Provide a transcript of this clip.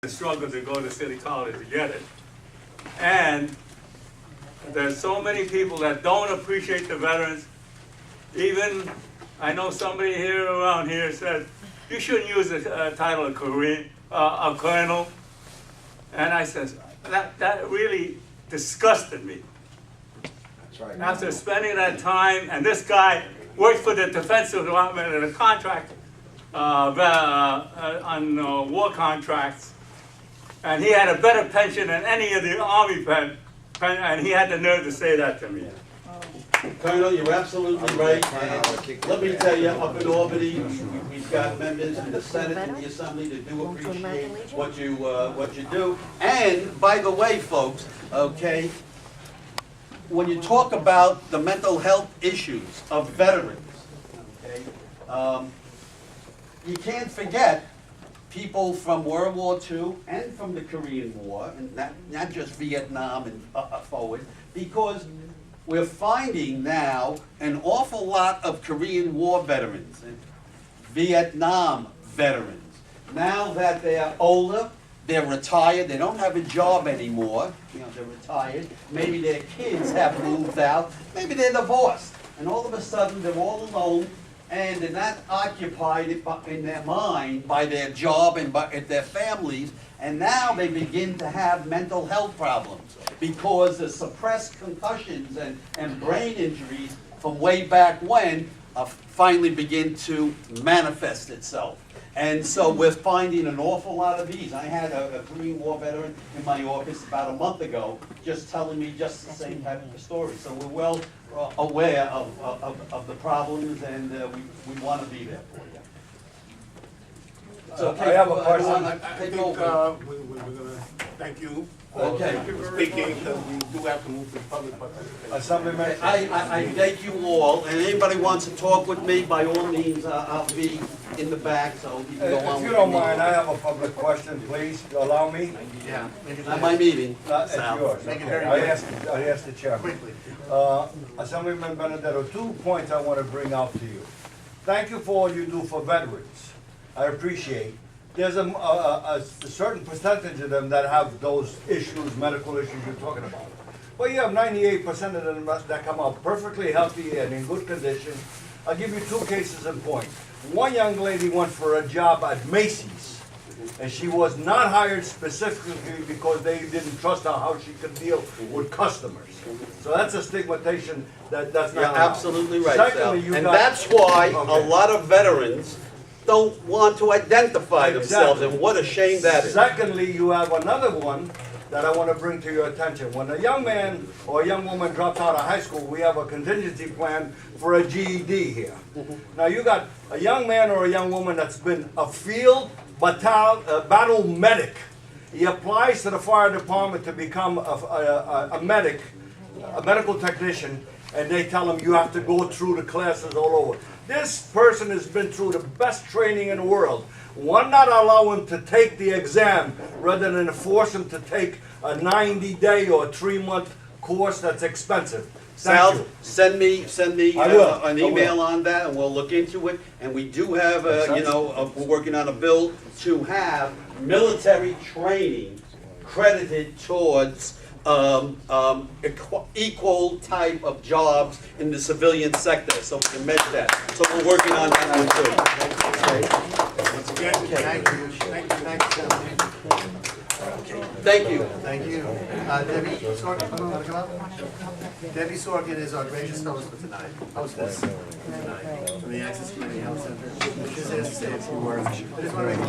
the struggle to go to City College to get it. And there's so many people that don't appreciate the veterans. Even, I know somebody here around here said, you shouldn't use the title of colonel. And I said, that really disgusted me. That's right. After spending that time, and this guy worked for the Defense Department and a contract on war contracts, and he had a better pension than any of the Army and he had the nerve to say that to me. Colonel, you're absolutely right, and let me tell you, up in Albany, we've got members in the Senate and the Assembly that do appreciate what you do. And, by the way, folks, okay, when you talk about the mental health issues of veterans, okay, you can't forget people from World War II and from the Korean War, and not just Vietnam and forward, because we're finding now an awful lot of Korean War veterans and Vietnam veterans. Now that they're older, they're retired, they don't have a job anymore, they're retired, maybe their kids have moved out, maybe they're divorced, and all of a sudden they're all alone, and they're not occupied in their mind by their job and by their families, and now they begin to have mental health problems because the suppressed concussions and brain injuries from way back when finally begin to manifest itself. And so we're finding an awful lot of these. I had a Korean War veteran in my office about a month ago just telling me just the same type of story. So we're well aware of the problems, and we want to be there for you. So, I have a question. I think we're going to thank you for speaking, because we do have to move to public participation. Assemblyman, I thank you all, and anybody wants to talk with me, by all means, I'll be in the back, so you can go on if with you your don't meeting. mind, I have a public question, please. Allow me. Yeah. Not my meeting. It's Sal. yours. Make it Okay. very I quick. asked the chairman. Quickly. Assemblyman Benedetto, 2 points I want to bring out to you. Thank you for all you do for veterans. I appreciate. There's a certain percentage of them that have those issues, medical issues you're talking about. But you have 98% of them that come out perfectly healthy and in good condition. I'll give you 2 cases in point. One young lady went for a job at Macy's, and she was not hired specifically because they didn't trust her how she could deal with customers. So that's a stigmatization that's not You're allowed. absolutely right, Sal. Secondly, you And got- that's why Okay. a lot of veterans don't want to identify themselves, Exactly. and what a shame that is. Secondly, you have another one that I want to bring to your attention. When a young man or a young woman drops out of high school, we have a contingency plan for a GED here. Now you got a young man or a young woman that's been a field battle medic. He applies to the fire department to become a medic, a medical technician, and they tell him you have to go through the classes all over. This person has been through the best training in the world. Why not allow him to take the exam rather than force him to take a 90-day or 3-month course that's expensive? Thank Sal, you. send me I will. an I will. email on that, and we'll look into it. And we do have, we're working on a bill to have military training credited towards equal type of jobs in the civilian sector, so we can measure that. So we're working on that one too. Once again, thank you. Thank you. Thank you. Debbie Sorkin, wanna come up? Debbie Sorkin is our gracious host for tonight, hostess tonight, from the Access Community Health Center. She's here to say a few words. I just want to make